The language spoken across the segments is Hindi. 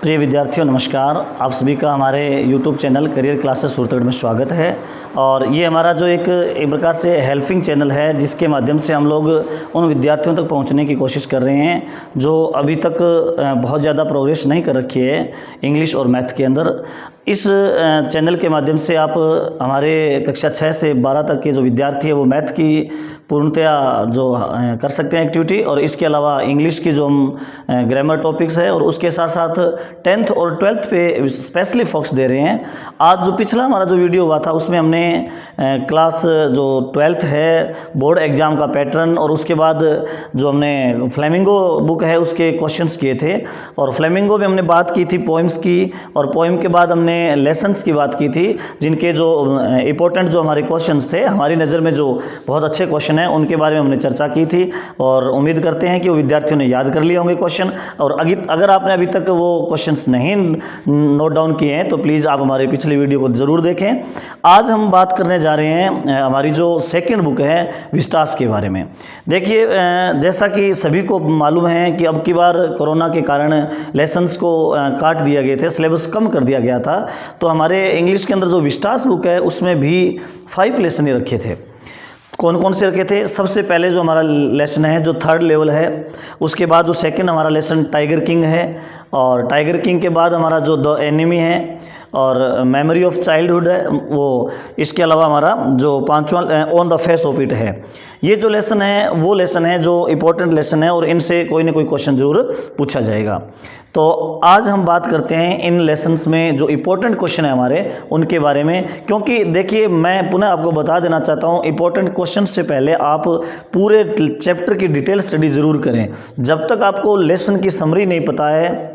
प्रिय विद्यार्थियों नमस्कार। आप सभी का हमारे YouTube channel career classes Suratgarh में स्वागत है। और ये हमारा जो एक प्रकार से हेल्पिंग चैनल है जिसके माध्यम से हम लोग उन विद्यार्थियों तक पहुंचने की कोशिश कर रहे हैं जो अभी तक बहुत ज़्यादा प्रोग्रेस नहीं कर रखी है इंग्लिश और मैथ के अंदर। इस चैनल के माध्यम से आप हमारे कक्षा 6 से 12 तक के जो विद्यार्थी है वो मैथ की पूर्णतया जो कर सकते हैं एक्टिविटी, और इसके अलावा इंग्लिश की जो हम ग्रामर टॉपिक्स है और उसके साथ साथ 10th और 12th पे स्पेशली फोकस दे रहे हैं। आज जो पिछला हमारा जो वीडियो हुआ था उसमें हमने क्लास जो 12th है बोर्ड एग्ज़ाम का पैटर्न और उसके बाद जो हमने फ्लेमिंगो बुक है उसके क्वेश्चंस किए थे। और फ्लेमिंगो में हमने बात की थी पोइम्स की, और पोइम के बाद हमने लेसन्स की बात की थी जिनके जो इंपॉर्टेंट जो हमारे क्वेश्चंस थे, हमारी नज़र में जो बहुत अच्छे क्वेश्चन हैं उनके बारे में हमने चर्चा की थी। और उम्मीद करते हैं कि वो विद्यार्थियों ने याद कर लिए होंगे क्वेश्चन। और अगर आपने अभी तक वो क्वेश्चंस नहीं नोट डाउन किए हैं तो प्लीज़ आप हमारे पिछले वीडियो को ज़रूर देखें। आज हम बात करने जा रहे हैं हमारी जो सेकंड बुक है विस्टास के बारे में। देखिए, जैसा कि सभी को मालूम है कि अब की बार कोरोना के कारण लेसन्स को काट दिया गए थे, सिलेबस कम कर दिया गया था। तो हमारे इंग्लिश के अंदर जो विस्टास बुक है उसमें भी 5 लेसन ही रखे थे। कौन कौन से रखे थे? सबसे पहले जो हमारा लेसन है जो 3rd लेवल है, उसके बाद जो सेकंड हमारा लेसन टाइगर किंग है, और टाइगर किंग के बाद हमारा जो द एनिमी है और मेमोरी ऑफ चाइल्डहुड है वो, इसके अलावा हमारा जो 5वां on the face of it है। ये जो लेसन है वो लेसन है जो इम्पोर्टेंट लेसन है और इनसे कोई ना कोई क्वेश्चन जरूर पूछा जाएगा। तो आज हम बात करते हैं इन लेसन्स में जो इम्पोर्टेंट क्वेश्चन है हमारे उनके बारे में, क्योंकि देखिए मैं पुनः आपको बता देना चाहता हूँ इम्पोर्टेंट क्वेश्चन से पहले आप पूरे चैप्टर की डिटेल स्टडी ज़रूर करें। जब तक आपको लेसन की समरी नहीं पता है,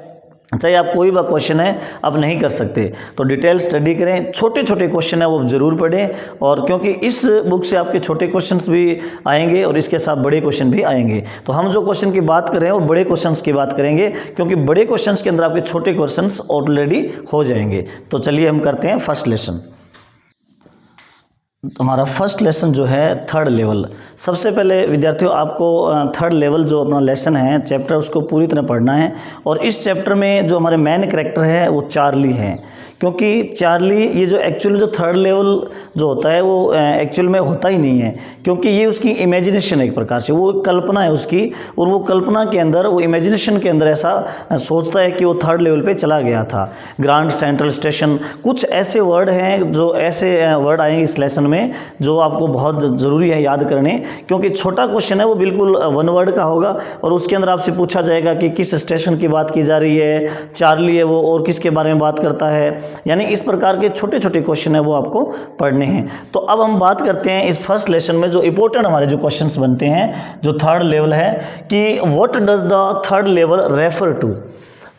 चाहे आप कोई भी क्वेश्चन है आप नहीं कर सकते। तो डिटेल स्टडी करें, छोटे छोटे क्वेश्चन है वो ज़रूर पढ़ें, और क्योंकि इस बुक से आपके छोटे क्वेश्चंस भी आएंगे और इसके साथ बड़े क्वेश्चन भी आएंगे। तो हम जो क्वेश्चन की बात कर रहे हैं वो बड़े क्वेश्चंस की बात करेंगे, क्योंकि बड़े क्वेश्चंस के अंदर आपके छोटे क्वेश्चंस ऑलरेडी हो जाएंगे। तो चलिए हम करते हैं फर्स्ट लेसन। तो हमारा फर्स्ट लेसन जो है 3rd लेवल। सबसे पहले विद्यार्थियों आपको 3rd लेवल जो अपना लेसन है चैप्टर उसको पूरी तरह पढ़ना है। और इस चैप्टर में जो हमारे मेन कैरेक्टर है वो चार्ली है, क्योंकि चार्ली ये जो एक्चुअली जो 3rd लेवल जो होता है वो एक्चुअल में होता ही नहीं है, क्योंकि ये उसकी इमेजिनेशन है एक प्रकार से, वो कल्पना है उसकी, और वो कल्पना के अंदर वो इमेजिनेशन के अंदर ऐसा सोचता है कि वो 3rd लेवल पे चला गया था। ग्रांड सेंट्रल स्टेशन, कुछ ऐसे वर्ड हैं जो ऐसे वर्ड आएंगे इस लेसन में जो आपको बहुत ज़रूरी है याद करने, क्योंकि छोटा क्वेश्चन है वो बिल्कुल 1 वर्ड का होगा और उसके अंदर आपसे पूछा जाएगा कि किस स्टेशन की बात की जा रही है, चार्ली है वो और किसके बारे में बात करता है, यानी इस प्रकार के छोटे छोटे क्वेश्चन है वो आपको पढ़ने हैं। तो अब हम बात करते हैं इस फर्स्ट लेसन में जो इंपॉर्टेंट हमारे जो क्वेश्चंस बनते हैं जो 3rd लेवल है कि what does the 3rd level refer to.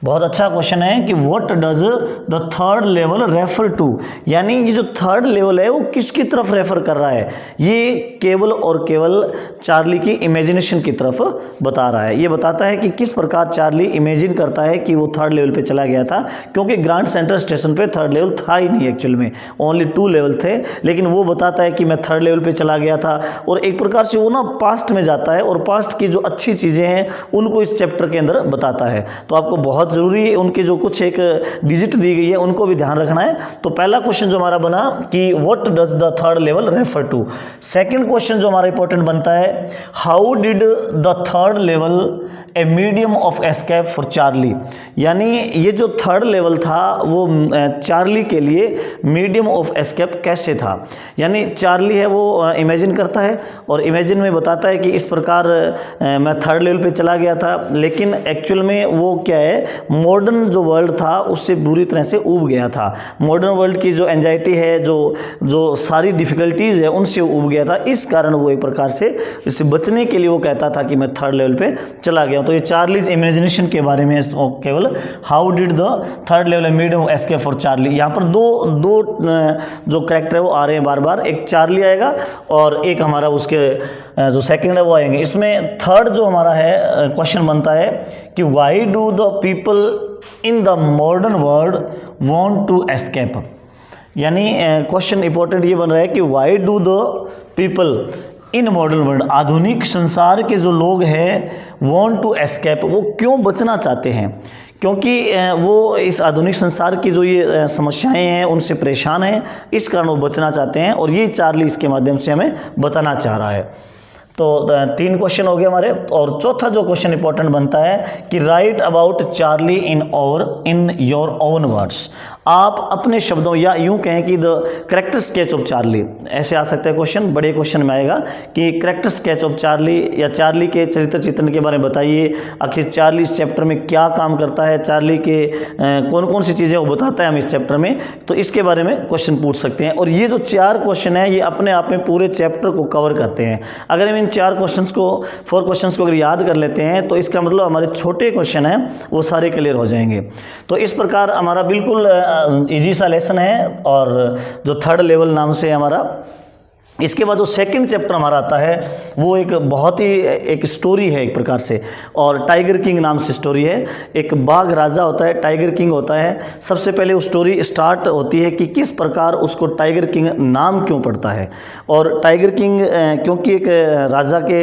बहुत अच्छा क्वेश्चन है कि what does the 3rd level refer to, यानी ये जो 3rd लेवल है वो किसकी तरफ रेफर कर रहा है। ये केवल और केवल चार्ली की इमेजिनेशन की तरफ बता रहा है। ये बताता है कि किस प्रकार चार्ली इमेजिन करता है कि वो 3rd लेवल पे चला गया था, क्योंकि ग्रांड सेंट्रल स्टेशन पे 3rd लेवल था ही नहीं एक्चुअल में, ओनली 2 लेवल थे। लेकिन वो बताता है कि मैं 3rd लेवल पे चला गया था, और एक प्रकार से वो ना पास्ट में जाता है और पास्ट की जो अच्छी चीज़ें हैं उनको इस चैप्टर के अंदर बताता है। तो आपको बहुत ज़रूरी है उनके जो कुछ एक डिजिट दी गई है उनको भी ध्यान रखना है। तो पहला क्वेश्चन जो हमारा बना कि what does the 3rd level refer to. Second question जो हमारा इंपॉर्टेंट बनता है, how did the 3rd level a medium of escape for Charlie, यानी ये जो 3rd लेवल था वो चार्ली के लिए मीडियम ऑफ एस्केप कैसे था। यानी चार्ली है वो इमेजिन करता है और इमेजिन में बताता है कि इस प्रकार मैं 3rd लेवल पे चला गया था, लेकिन एक्चुअल में वो क्या है, मॉडर्न जो वर्ल्ड था उससे बुरी तरह से ऊब गया था। मॉडर्न वर्ल्ड की जो एंजाइटी है, जो सारी डिफ़िकल्टीज़ है उनसे ऊब गया था। इस कारण वो एक प्रकार से इससे बचने के लिए वो कहता था कि मैं 3rd लेवल पे चला गया। तो ये चार्लीज इमेजिनेशन के बारे में केवल how did the 3rd level medium escape for Charlie. यहाँ पर दो जो कैरेक्टर है वो आ रहे हैं बार बार, एक चार्ली आएगा और एक हमारा उसके जो सेकंड है वो आएंगे। इसमें 3rd जो हमारा है क्वेश्चन बनता है कि why do the people in the modern world want to escape, यानी क्वेश्चन इंपॉर्टेंट ये बन रहा है कि why do the people in modern world, आधुनिक संसार के जो लोग हैं वांट टू एस्केप, वो क्यों बचना चाहते हैं। क्योंकि वो इस आधुनिक संसार की जो ये समस्याएं हैं उनसे परेशान हैं, इस कारण वो बचना चाहते हैं और ये चार्ली इसके माध्यम से हमें बताना चाह रहा है। तो 3 क्वेश्चन हो गए हमारे। और चौथा जो क्वेश्चन इंपॉर्टेंट बनता है कि write about Charlie in your own words. आप अपने शब्दों या यूं कहें कि the character sketch of Charlie, ऐसे आ सकता है क्वेश्चन, बड़े क्वेश्चन में आएगा कि कैरेक्टर स्केच ऑफ चार्ली या चार्ली के चरित्र चित्रण के बारे में बताइए। आखिर चार्ली इस चैप्टर में क्या काम करता है, चार्ली के कौन कौन सी चीज़ें वो बताता है हम इस चैप्टर में, तो इसके बारे में क्वेश्चन पूछ सकते हैं। और ये जो 4 क्वेश्चन है ये अपने आप में पूरे चैप्टर को कवर करते हैं। अगर हम इन 4 क्वेश्चंस को 4 क्वेश्चंस को अगर याद कर लेते हैं तो इसका मतलब हमारे छोटे क्वेश्चन हैं वो सारे क्लियर हो जाएंगे। तो इस प्रकार हमारा बिल्कुल इजी सा लेसन है और जो 3rd लेवल नाम से हमारा। इसके बाद जो 2nd चैप्टर हमारा आता है वो एक बहुत ही एक स्टोरी है एक प्रकार से, और टाइगर किंग नाम से स्टोरी है। एक बाघ राजा होता है, टाइगर किंग होता है। सबसे पहले वो स्टोरी स्टार्ट होती है कि किस प्रकार उसको टाइगर किंग नाम क्यों पड़ता है। और टाइगर किंग क्योंकि एक राजा के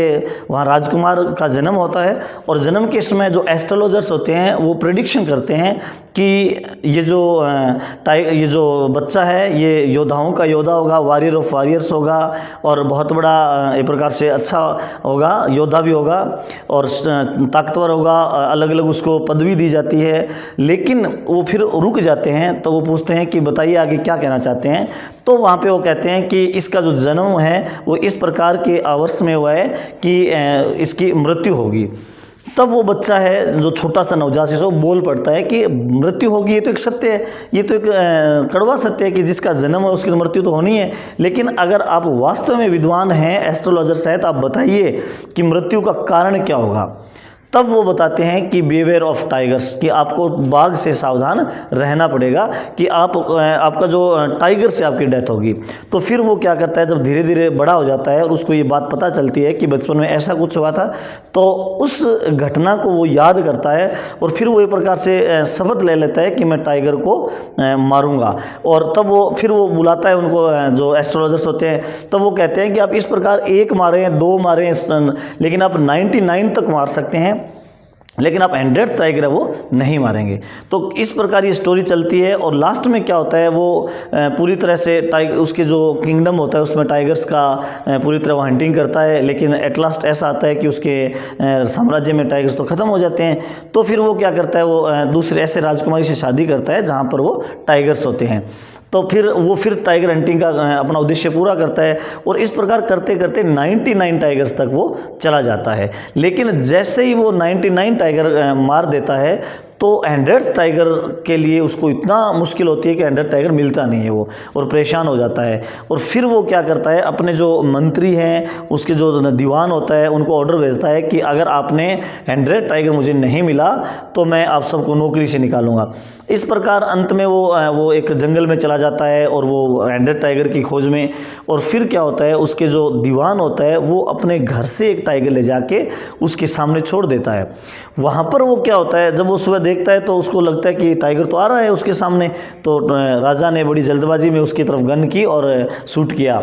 वहाँ राजकुमार का जन्म होता है और जन्म के समय जो एस्ट्रोलॉजर्स होते हैं वो प्रेडिक्शन करते हैं कि ये जो बच्चा है ये योद्धाओं का योद्धा होगा, वॉरियर ऑफ वॉरियर्स होगा और बहुत बड़ा एक प्रकार से अच्छा होगा, योद्धा भी होगा और ताकतवर होगा। अलग अलग उसको पदवी दी जाती है, लेकिन वो फिर रुक जाते हैं। तो वो पूछते हैं कि बताइए आगे क्या कहना चाहते हैं। तो वहाँ पे वो कहते हैं कि इसका जो जन्म है वो इस प्रकार के आवर्स में हुआ है कि इसकी मृत्यु होगी। तब वो बच्चा है जो छोटा सा नवजात शिशु बोल पड़ता है कि मृत्यु होगी, ये तो एक सत्य है, ये तो एक कड़वा सत्य है कि जिसका जन्म है उसकी मृत्यु तो होनी है। लेकिन अगर आप वास्तव में विद्वान हैं, एस्ट्रोलॉजर्स हैं, तो आप बताइए कि मृत्यु का कारण क्या होगा। तब वो बताते हैं कि बीवेयर ऑफ टाइगर्स, कि आपको बाघ से सावधान रहना पड़ेगा कि आपका जो टाइगर से आपकी डेथ होगी। तो फिर वो क्या करता है, जब धीरे धीरे बड़ा हो जाता है और उसको ये बात पता चलती है कि बचपन में ऐसा कुछ हुआ था, तो उस घटना को वो याद करता है और फिर वो एक प्रकार से शपथ ले लेता है कि मैं टाइगर को मारूंगा। और तब फिर वो बुलाता है उनको, जो एस्ट्रोलॉजर्स होते हैं, तब वो कहते हैं कि आप इस प्रकार 1 मारें, 2 मारें, लेकिन आप 99 तक मार सकते हैं, लेकिन आप 100 टाइगर है वो नहीं मारेंगे। तो इस प्रकार ये स्टोरी चलती है। और लास्ट में क्या होता है, वो पूरी तरह से उसके जो किंगडम होता है उसमें टाइगर्स का पूरी तरह वो हंटिंग करता है, लेकिन एट लास्ट ऐसा आता है कि उसके साम्राज्य में टाइगर्स तो ख़त्म हो जाते हैं। तो फिर वो क्या करता है, वो दूसरे ऐसे राजकुमारी से शादी करता है जहाँ पर वो टाइगर्स होते हैं। तो फिर टाइगर हंटिंग का अपना उद्देश्य पूरा करता है और इस प्रकार करते करते 99 टाइगर्स तक वो चला जाता है। लेकिन जैसे ही वो 99 टाइगर मार देता है तो 100 टाइगर के लिए उसको इतना मुश्किल होती है कि 100 टाइगर मिलता नहीं है वो, और परेशान हो जाता है। और फिर वो क्या करता है, अपने जो मंत्री हैं, उसके जो दीवान होता है, उनको ऑर्डर भेजता है कि अगर आपने 100 टाइगर मुझे नहीं मिला तो मैं आप सबको नौकरी से निकालूंगा। इस प्रकार अंत में वो एक जंगल में चला जाता है और वो 100 टाइगर की खोज में। और फिर क्या होता है, उसके जो दीवान होता है वो अपने घर से एक टाइगर ले जाके उसके सामने छोड़ देता है। वहाँ पर वो क्या होता है, जब वो सुबह देखता है तो उसको लगता है कि टाइगर तो आ रहा है उसके सामने। तो राजा ने बड़ी जल्दबाजी में उसकी तरफ गन की और शूट किया।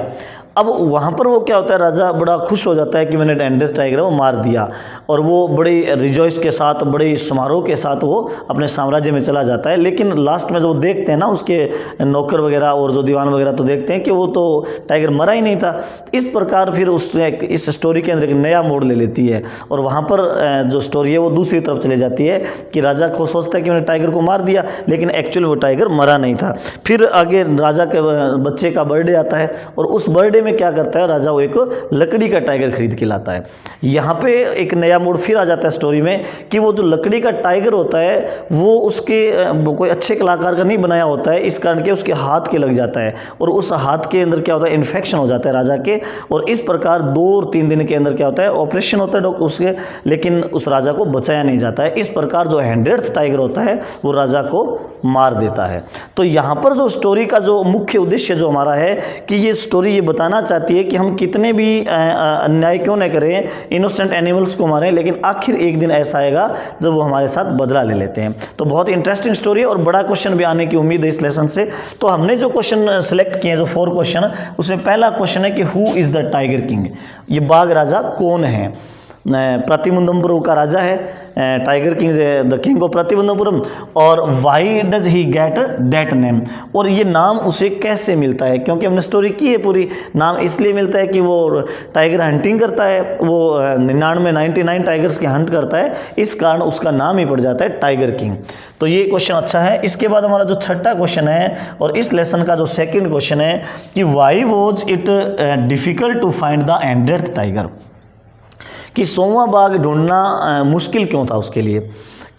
अब वहाँ पर वो क्या होता है, राजा बड़ा खुश हो जाता है कि मैंने 100 टाइगर वो मार दिया, और वो बड़ी रिजॉइस के साथ, बड़े समारोह के साथ वो अपने साम्राज्य में चला जाता है। लेकिन लास्ट में जो देखते हैं ना, उसके नौकर वगैरह और जो दीवान वगैरह तो देखते हैं कि वो तो टाइगर मरा ही नहीं था। इस प्रकार फिर इस स्टोरी के अंदर एक नया मोड़ ले लेती है और वहाँ पर जो स्टोरी है वो दूसरी तरफ चली जाती है कि राजा को सोचता है कि मैंने टाइगर को मार दिया, लेकिन एक्चुअली वो टाइगर मरा नहीं था। फिर आगे राजा के बच्चे का बर्थडे आता है और उस बर्थडे में क्या करता है राजा, वो एक लकड़ी का टाइगर खरीद के लाता है। यहाँ पे एक नया मोड़ फिर आ जाता है स्टोरी में कि वो जो लकड़ी का टाइगर होता है वो उसके कोई अच्छे कलाकार का नहीं बनाया होता है, इस कारण के उसके हाथ के लग जाता है और उस हाथ के अंदर क्या होता है, इन्फेक्शन हो जाता है राजा के। और इस प्रकार 2 और 3 दिन के अंदर क्या होता है, ऑपरेशन होता है उसके, लेकिन उस राजा को बचाया नहीं जाता है। इस प्रकार जो 100th टाइगर होता है वो राजा को मार देता है। तो यहाँ पर जो स्टोरी का जो मुख्य उद्देश्य जो हमारा है कि ये स्टोरी ये बताना चाहती है कि हम कितने भी अन्याय क्यों न करें, इनोसेंट एनिमल्स को मारें, लेकिन आखिर एक दिन ऐसा आएगा जब वो हमारे साथ बदला ले लेते हैं। तो बहुत इंटरेस्टिंग स्टोरी है और बड़ा क्वेश्चन भी आने की उम्मीद है इस लेसन से। तो हमने जो क्वेश्चन सेलेक्ट किए, जो 4 क्वेश्चन, उसमें पहला क्वेश्चन है कि who is the tiger king, ये बाघ राजा कौन है। प्रतिबंधपुरम का राजा है, tiger king, the king of Pratibandhapuram. और why does he get that name, और ये नाम उसे कैसे मिलता है, क्योंकि हमने स्टोरी की है पूरी। नाम इसलिए मिलता है कि वो टाइगर हंटिंग करता है, वो 99 टाइगर्स की हंट करता है, इस कारण उसका नाम ही पड़ जाता है टाइगर किंग। तो ये क्वेश्चन अच्छा है। इसके बाद हमारा जो छठा क्वेश्चन है और इस लेसन का जो सेकंड क्वेश्चन है कि why was it difficult to find the ended tiger, कि 100वां बाघ ढूंढना मुश्किल क्यों था उसके लिए,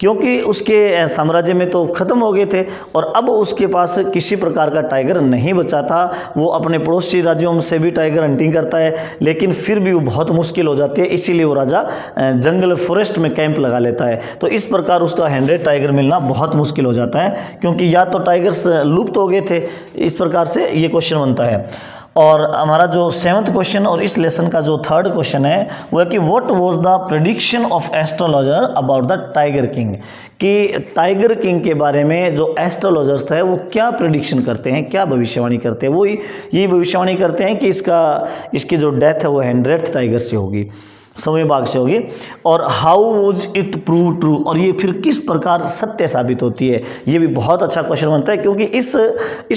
क्योंकि उसके साम्राज्य में तो ख़त्म हो गए थे और अब उसके पास किसी प्रकार का टाइगर नहीं बचा था। वो अपने पड़ोसी राज्यों से भी टाइगर हंटिंग करता है, लेकिन फिर भी वो बहुत मुश्किल हो जाती है, इसीलिए वो राजा जंगल फॉरेस्ट में कैंप लगा लेता है। तो इस प्रकार उसका 100 टाइगर मिलना बहुत मुश्किल हो जाता है, क्योंकि या तो टाइगर्स लुप्त हो गए थे। इस प्रकार से ये क्वेश्चन बनता है। और हमारा जो 7th क्वेश्चन और इस लेसन का जो 3rd क्वेश्चन है वो है कि what was the prediction of astrologer about the tiger king, कि टाइगर किंग के बारे में जो एस्ट्रोलॉजर्स थे वो क्या प्रेडिक्शन करते हैं, क्या भविष्यवाणी करते हैं। वो यही भविष्यवाणी करते हैं कि इसकी जो डेथ है वो 100th टाइगर से होगी, 100वें बाघ से होगी। और how was it prove true, और ये फिर किस प्रकार सत्य साबित होती है। ये भी बहुत अच्छा क्वेश्चन बनता है, क्योंकि इस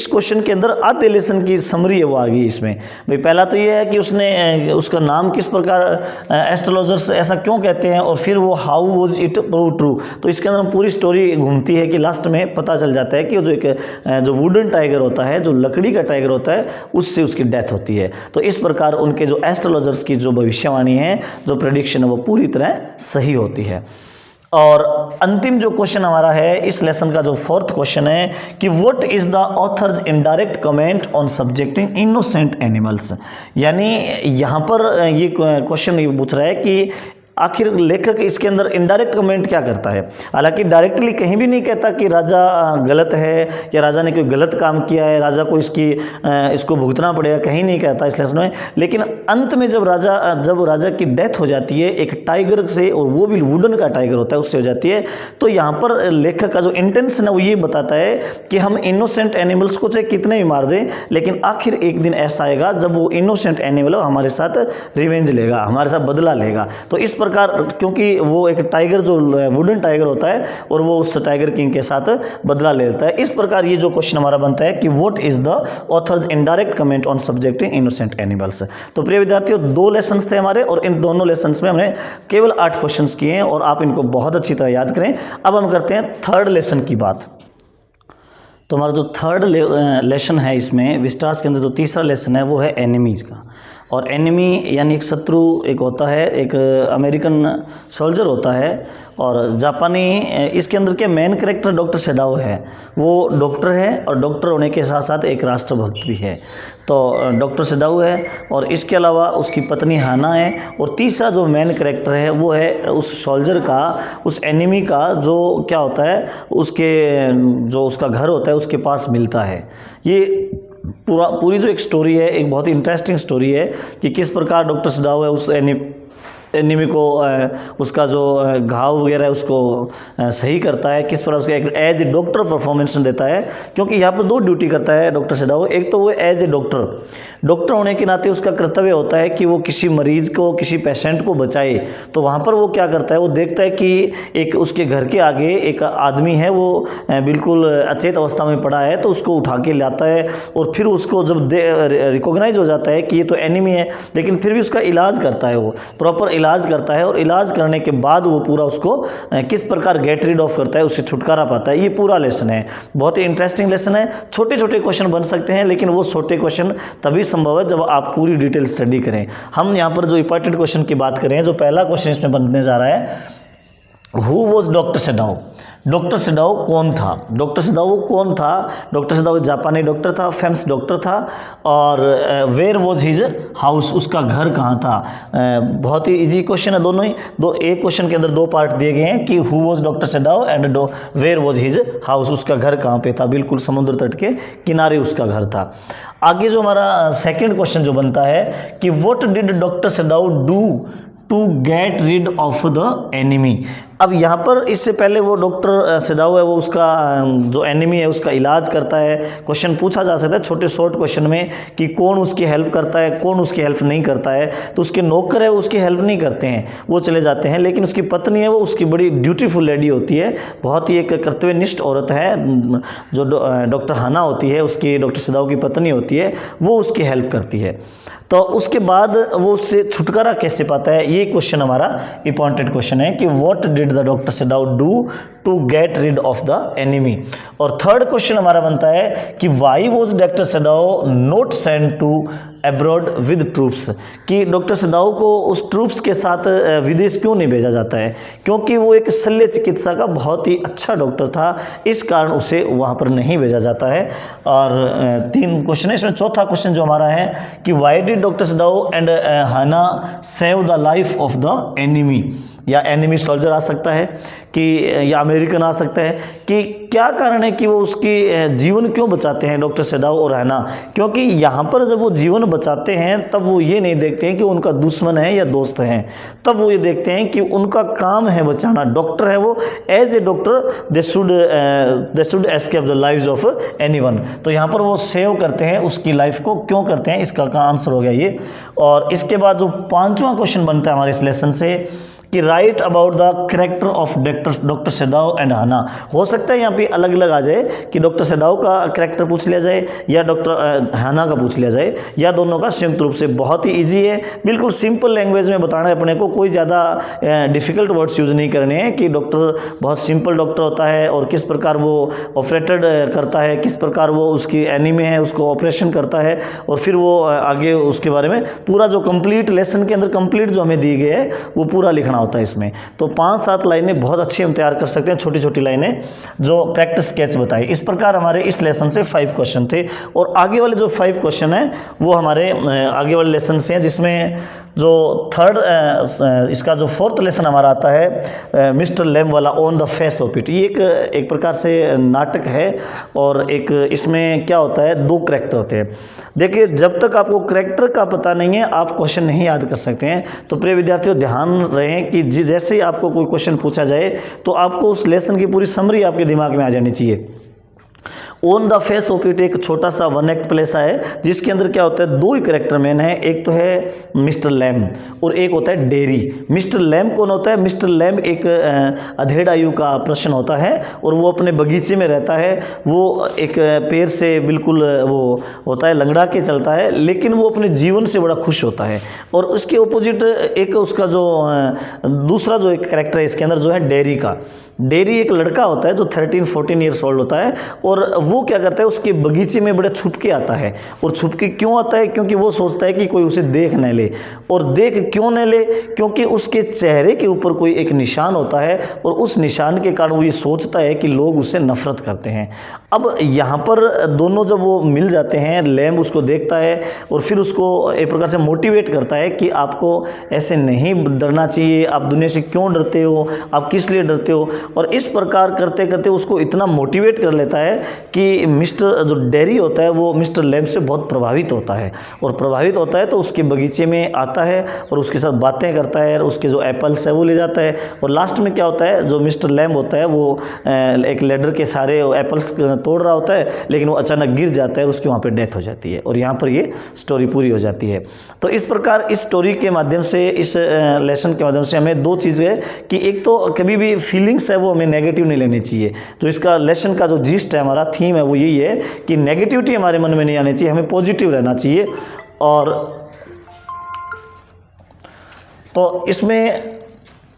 क्वेश्चन के अंदर आधे लेसन की समरी है वो आ गई इसमें। भाई पहला तो ये है कि उसका नाम किस प्रकार एस्ट्रोलॉजर्स ऐसा क्यों कहते हैं, और फिर वो how was it prove true. तो इसके अंदर पूरी स्टोरी घूमती है कि लास्ट में पता चल जाता है कि जो वुडन टाइगर होता है, जो लकड़ी का टाइगर होता है, उससे उसकी डेथ होती है। तो इस प्रकार उनके जो एस्ट्रोलॉजर्स की जो भविष्यवाणी है, जो प्रेडिक्शन है, वो पूरी तरह सही होती है। और अंतिम जो क्वेश्चन हमारा है इस लेसन का जो 4th क्वेश्चन है कि what is the author's indirect comment on subjecting innocent animals, यानी यहाँ पर ये क्वेश्चन ये पूछ रहा है कि आखिर लेखक इसके अंदर इनडायरेक्ट कमेंट क्या करता है। हालांकि डायरेक्टली कहीं भी नहीं कहता कि राजा गलत है या राजा ने कोई गलत काम किया है, राजा को इसको भुगतना पड़ेगा, कहीं नहीं कहता इस लेसन में। लेकिन अंत में जब राजा की डेथ हो जाती है एक टाइगर से, और वो भी वुडन का टाइगर होता है, उससे हो जाती है, तो यहाँ पर लेखक का जो इंटेंशन है वो ये बताता है कि हम इनोसेंट एनिमल्स को चाहे कितने भी मार दें, लेकिन आखिर एक दिन ऐसा आएगा जब वो इनोसेंट एनिमल हमारे साथ रिवेंज लेगा, हमारे साथ बदला लेगा। तो इस प्रकार, क्योंकि वो एक टाइगर जो वुडन टाइगर होता है और वो उस टाइगर किंग के साथ बदला ले लेता है। इस प्रकार ये जो क्वेश्चन हमारा बनता है कि what is the author's indirect comment on subjecting innocent animals. तो प्रिय विद्यार्थियों, 2 लेसन्स थे हमारे और इन दोनों लेसन्स में हमने केवल 8 क्वेश्चंस किए हैं और आप इनको बहुत अच्छी तरह याद करें। अब हम करते हैं 3rd लेसन की बात। तो हमारा जो 3rd लेसन है इसमें विस्टास के अंदर जो तीसरा लेसन है वो है एनिमीज का। और एनिमी यानी एक शत्रु एक होता है, एक अमेरिकन सोल्जर होता है और जापानी। इसके अंदर के मेन कैरेक्टर डॉक्टर सेडाओ है, वो डॉक्टर है और डॉक्टर होने के साथ साथ एक राष्ट्रभक्त भी है। तो डॉक्टर सेडाओ है और इसके अलावा उसकी पत्नी हाना है। और तीसरा जो मेन कैरेक्टर है वो है उस सोल्जर का, उस एनिमी का, जो क्या होता है जो उसका घर होता है उसके पास मिलता है। ये पूरी जो एक स्टोरी है, एक बहुत ही इंटरेस्टिंग स्टोरी है कि किस प्रकार डॉक्टर सेडाओ है उस एनिमी को उसका जो घाव वगैरह है उसको सही करता है, किस तरह उसका एक एज ए डॉक्टर परफॉर्मेंस देता है। क्योंकि यहाँ पर 2 ड्यूटी करता है डॉक्टर सेडाओ। एक तो वो एज ए डॉक्टर होने के नाते उसका कर्तव्य होता है कि वो किसी मरीज को, किसी पेशेंट को बचाए। तो वहाँ पर वो क्या करता है, वो देखता है कि एक उसके घर के आगे एक आदमी है, वो बिल्कुल अचेत अवस्था में पड़ा है, तो उसको उठा के लाता है और फिर उसको जब रिकॉग्नाइज हो जाता है कि ये तो एनिमी है, लेकिन फिर भी उसका इलाज करता है, वो प्रॉपर इलाज करता है। और इलाज करने के बाद वो पूरा उसको किस प्रकार गेट रीड ऑफ करता है, उससे छुटकारा पाता है। ये पूरा लेसन है, बहुत ही इंटरेस्टिंग लेसन है। छोटे छोटे क्वेश्चन बन सकते हैं, लेकिन वो छोटे क्वेश्चन तभी संभव है जब आप पूरी डिटेल स्टडी करें। हम यहाँ पर जो इंपॉर्टेंट क्वेश्चन की बात करें, जो पहला क्वेश्चन इसमें बनने जा रहा है, हु वॉज डॉक्टर सेडाओ। डॉक्टर सेडाओ कौन था? डॉक्टर सेडाओ कौन था? डॉक्टर सेडाओ जापानी डॉक्टर था, फेमस डॉक्टर था। और वेयर वॉज हिज हाउस, उसका घर कहाँ था? बहुत ही इजी क्वेश्चन है दोनों ही। एक क्वेश्चन के अंदर 2 पार्ट दिए गए हैं कि who was doctor Sadao and where was his house, उसका घर कहाँ पे था? बिल्कुल समुद्र तट के किनारे उसका घर था। आगे जो हमारा सेकेंड क्वेश्चन जो बनता है कि what did doctor Sadao do to get rid of the enemy. अब यहाँ पर इससे पहले वो डॉक्टर सिदाऊ है वो उसका जो एनिमी है उसका इलाज करता है। क्वेश्चन पूछा जा सकता है छोटे शॉर्ट क्वेश्चन में कि कौन उसकी हेल्प करता है, कौन उसकी हेल्प नहीं करता है। तो उसके नौकर है वो उसकी हेल्प नहीं करते हैं, वो चले जाते हैं, लेकिन उसकी पत्नी है वो उसकी बड़ी ड्यूटीफुल लेडी होती है, बहुत ही एक कर्तव्यनिष्ठ औरत है जो डॉक्टर हाना होती है, उसकी डॉक्टर सिदाऊ की पत्नी होती है, वो उसकी हेल्प करती है। तो उसके बाद वो उससे छुटकारा कैसे पाता है, ये क्वेश्चन हमारा इंपॉर्टेंट क्वेश्चन है कि what did the doctor Sadao do to get rid of the enemy. और थर्ड क्वेश्चन हमारा बनता है कि why was doctor Sadao not send to abroad with troops, कि डॉक्टर सिदाऊ को उस ट्रूप्स के साथ विदेश क्यों नहीं भेजा जाता है, क्योंकि वो एक शल्य चिकित्सा का बहुत ही अच्छा डॉक्टर था, इस कारण उसे वहाँ पर नहीं भेजा जाता है। और 3 क्वेश्चन है, इसमें चौथा क्वेश्चन जो हमारा है कि why did doctor Sadao and Hana save the life of the enemy, या एनिमी सोल्जर आ सकता है कि या अमेरिकन आ सकता है, कि क्या कारण है कि वो उसकी जीवन क्यों बचाते हैं डॉक्टर सिदाऊ और हाना। क्योंकि यहाँ पर जब वो जीवन बचाते हैं तब वो ये नहीं देखते हैं कि उनका दुश्मन है या दोस्त हैं, तब वो ये देखते हैं कि उनका काम है बचाना, डॉक्टर है वो, as a doctor they should escape the lives of anyone. तो यहाँ पर वो सेव करते हैं उसकी लाइफ को, क्यों करते हैं, इसका आंसर हो गया ये। और इसके बाद जो 5वां क्वेश्चन बनता है हमारे इस लेसन से कि write about the character of doctor Sadao and Hana. हो सकता है यहाँ पे अलग अलग आ जाए कि डॉक्टर सिदाऊ का कैरेक्टर पूछ लिया जाए या डॉक्टर हाना का पूछ लिया जाए, या दोनों का संयुक्त रूप से। बहुत ही इजी है, बिल्कुल सिंपल लैंग्वेज में बताना है अपने को, कोई ज़्यादा डिफ़िकल्ट वर्ड्स यूज़ नहीं करने हैं कि डॉक्टर बहुत सिंपल डॉक्टर होता है और किस प्रकार वो ऑपरेटेड करता है, किस प्रकार वो उसकी एनीमी है उसको ऑपरेशन करता है, और फिर वो आगे उसके बारे में पूरा जो कंप्लीट लेसन के अंदर कंप्लीट जो हमें दी गई है वो पूरा लिखना होता है इसमें। तो 5-7 लाइनें बहुत अच्छी हम तैयार कर सकते हैं, छोटी छोटी लाइनें जो कैरेक्टर स्केच बताए। इस प्रकार हमारे इस लेसन से 5 क्वेश्चन थे, और आगे वाले जो 5 क्वेश्चन हैं वो हमारे आगे वाले लेसन से हैं, जिसमें जो इसका जो 4th लेसन हमारा आता है मिस्टर लेम वाला, on the face of it. ये एक प्रकार से नाटक है, और एक इसमें क्या होता है 2 कैरेक्टर होते हैं। देखिए जब तक आपको कैरेक्टर का पता नहीं है आप क्वेश्चन नहीं याद कर सकते हैं। तो प्रिय विद्यार्थियों ध्यान रहे कि जैसे ही आपको कोई क्वेश्चन पूछा जाए तो आपको उस लेसन की पूरी समरी आपके दिमाग में आ जानी चाहिए। On the face of it एक छोटा सा 1 एक्ट प्लेस है, जिसके अंदर क्या होता है 2 ही कैरेक्टर मैन है, एक तो है मिस्टर लैम और एक होता है डेरी। मिस्टर लैम कौन होता है? मिस्टर लैम एक अधेड़ आयु का प्रश्न होता है, और वो अपने बगीचे में रहता है। वो एक पैर से बिल्कुल वो होता है, लंगड़ा के चलता है, लेकिन वो अपने जीवन से बड़ा खुश होता है। और उसके ऑपोजिट एक उसका जो दूसरा जो एक कैरेक्टर है इसके अंदर जो है डेरी का। डेरी एक लड़का होता है जो 13-14 ईयर्स ओल्ड होता है, और वो क्या करता है उसके बगीचे में बड़े छुप के आता है। और छुप के क्यों आता है? क्योंकि वो सोचता है कि कोई उसे देख न ले। और देख क्यों न ले? क्योंकि उसके चेहरे के ऊपर कोई एक निशान होता है, और उस निशान के कारण वो ये सोचता है कि लोग उससे नफरत करते हैं। अब यहाँ पर दोनों जब वो मिल जाते हैं, लैम उसको देखता है और फिर उसको एक प्रकार से मोटिवेट करता है कि आपको ऐसे नहीं डरना चाहिए, आप दुनिया से क्यों डरते हो, आप किस लिए डरते हो। और इस प्रकार करते करते उसको इतना मोटिवेट कर लेता है कि मिस्टर जो डेरी होता है वो मिस्टर लैम से बहुत प्रभावित होता है, और प्रभावित होता है तो उसके बगीचे में आता है और उसके साथ बातें करता है, और उसके जो एप्पल्स है वो ले जाता है। और लास्ट में क्या होता है, जो मिस्टर लैम होता है वो एक लेडर के सारे एप्पल्स तोड़ रहा होता है, लेकिन वो अचानक गिर जाता है, उसकी वहाँ पर डेथ हो जाती है, और यहाँ पर ये स्टोरी पूरी हो जाती है। तो इस प्रकार इस स्टोरी के माध्यम से, इस लेसन के माध्यम से हमें 2 चीज़ें है कि एक तो कभी भी फीलिंग्स है वो हमें नेगेटिव नहीं लेनी चाहिए। तो इसका लेसन का जो जिस्ट है, हमारा थीम है, वो यही है कि नेगेटिविटी हमारे मन में नहीं आनी चाहिए, हमें पॉजिटिव रहना चाहिए। और तो इसमें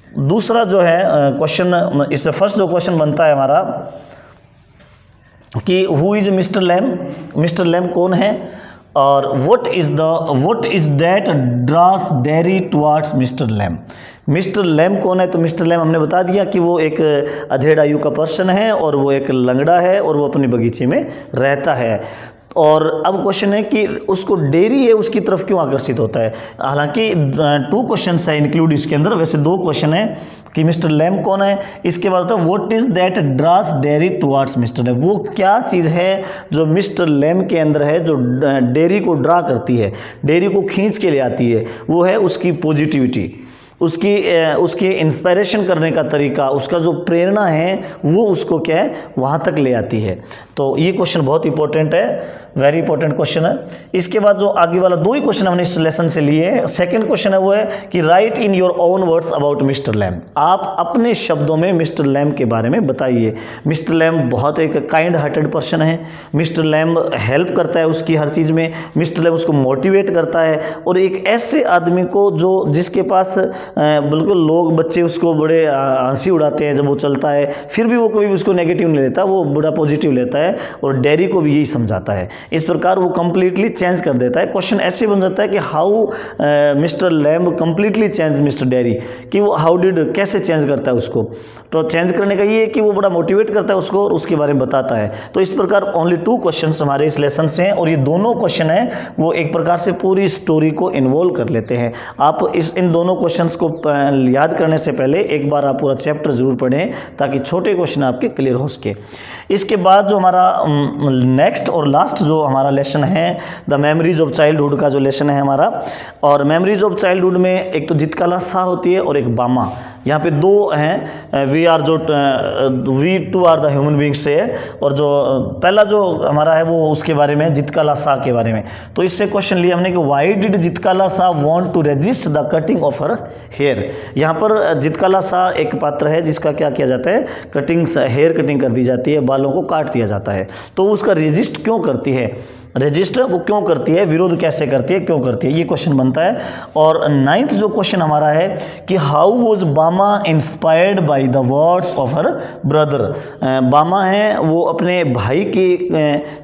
दूसरा जो है क्वेश्चन, इसमें फर्स्ट जो क्वेश्चन बनता है हमारा कि who is mister Lamb, mister Lamb कौन है, और what is that draws Derry towards mister Lamb. Mister Lamb कौन है? तो मिस्टर लैम हमने बता दिया कि वो एक अधेड़ आयु का पर्सन है, और वो एक लंगड़ा है, और वो अपने बगीचे में रहता है। और अब क्वेश्चन है कि उसको डेरी है उसकी तरफ क्यों आकर्षित होता है। हालांकि 2 क्वेश्चन है इंक्लूड इसके अंदर, वैसे 2 क्वेश्चन है कि मिस्टर लैम कौन है। इसके बाद होता है what is that draws Derry towards mister Lamb, वो क्या चीज़ है जो मिस्टर लैम के अंदर है जो डेरी को ड्रा करती है, डेरी को खींच के ले आती है। वो है उसकी पॉजिटिविटी, उसके इंस्पायरेशन करने का तरीका, उसका जो प्रेरणा है वो उसको क्या है वहाँ तक ले आती है। तो ये क्वेश्चन बहुत इंपॉर्टेंट है, वेरी इंपॉर्टेंट क्वेश्चन है। इसके बाद जो आगे वाला 2 ही क्वेश्चन हमने इस लेसन से लिए हैं। सेकंड क्वेश्चन है वो है कि right in your own words about mister lamb. आप अपने शब्दों में मिस्टर लैम्ब के बारे में बताइए। मिस्टर लैम्ब बहुत एक काइंड हार्टेड पर्सन है। मिस्टर लैम्ब हेल्प करता है उसकी हर चीज़ में। मिस्टर लैम्ब उसको मोटिवेट करता है, और एक ऐसे आदमी को जो जिसके पास बिल्कुल लोग बच्चे उसको बड़े हंसी उड़ाते हैं जब वो चलता है, फिर भी वो कभी भी उसको नेगेटिव नहीं लेता, वो बड़ा पॉजिटिव लेता है, और डेरी को भी यही समझाता है। इस प्रकार वो कंप्लीटली चेंज कर देता है। क्वेश्चन ऐसे बन जाता है कि how mister lamb completely change mister dairy, कि वो हाउ डिड कैसे चेंज करता है उसको। तो चेंज करने का ये है कि वो बड़ा मोटिवेट करता है उसको और उसके बारे में बताता है। तो इस प्रकार ओनली 2 क्वेश्चंस हमारे इस लेसन से हैं, और ये दोनों क्वेश्चन हैं वो एक प्रकार से पूरी स्टोरी को इन्वॉल्व कर लेते हैं। आप इन दोनों क्वेश्चंस को याद करने से पहले एक बार आप पूरा चैप्टर जरूर पढ़ें, ताकि छोटे क्वेश्चन आपके क्लियर हो सके। इसके बाद जो हमारा नेक्स्ट और लास्ट जो हमारा लेसन है, द मेमोरीज ऑफ चाइल्डहुड का जो लेसन है हमारा। और मेमोरीज ऑफ चाइल्डहुड में एक तो जितकाला सा होती है और एक बामा। यहाँ पे 2 हैं। We too are the human beings से है, और जो पहला जो हमारा है वो उसके बारे में जितकाला सा के बारे में। तो इससे क्वेश्चन लिया हमने कि why did Zitkala Sa want to resist the cutting of her hair. यहाँ पर जितकाला सा एक पात्र है जिसका क्या किया जाता है, हेयर कटिंग कर दी जाती है, बालों को काट दिया जाता है। तो उसका रेजिस्ट क्यों करती है, रजिस्टर वो क्यों करती है, विरोध कैसे करती है, क्यों करती है, ये क्वेश्चन बनता है। और 9th जो क्वेश्चन हमारा है कि हाउ वॉज बामा inspired by the words of her brother. बामा है वो अपने भाई के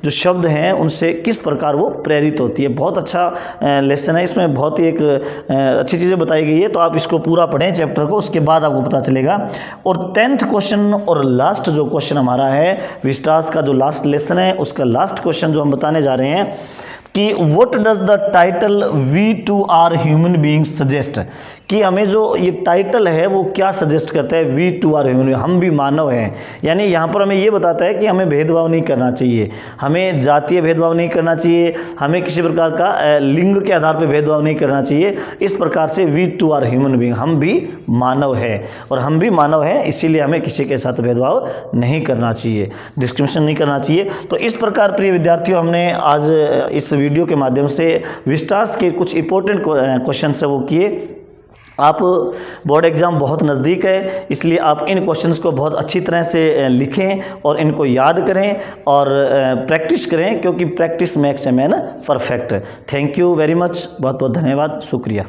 जो शब्द हैं उनसे किस प्रकार वो प्रेरित होती है। बहुत अच्छा लेसन है, इसमें बहुत ही एक अच्छी चीज़ें बताई गई है। तो आप इसको पूरा पढ़ें चैप्टर को, उसके बाद आपको पता चलेगा। और 10th क्वेश्चन और लास्ट जो क्वेश्चन हमारा है विस्टास का जो लास्ट लेसन है, उसका लास्ट क्वेश्चन जो हम बताने जा रहे हैं कि what does the title we too are human beings suggest, कि हमें जो ये टाइटल है वो क्या सजेस्ट करता है, वी टू आर ह्यूमन, हम भी मानव हैं। यानी यहाँ पर हमें ये बताता है कि हमें भेदभाव नहीं करना चाहिए, हमें जातीय भेदभाव नहीं करना चाहिए, हमें किसी प्रकार का लिंग के आधार पर भेदभाव नहीं करना चाहिए। इस प्रकार से we too are human being, हम भी मानव है, और हम भी मानव हैं, इसीलिए हमें किसी के साथ भेदभाव नहीं करना चाहिए, डिस्क्रिमिनेशन नहीं करना चाहिए। तो इस प्रकार प्रिय विद्यार्थियों, हमने आज इस वीडियो के माध्यम से विस्टास के कुछ इंपॉर्टेंट क्वेश्चन है वो किए। आप बोर्ड एग्ज़ाम बहुत नज़दीक है, इसलिए आप इन क्वेश्चंस को बहुत अच्छी तरह से लिखें और इनको याद करें और प्रैक्टिस करें, क्योंकि practice makes a man perfect. Thank you very much, बहुत बहुत धन्यवाद, शुक्रिया।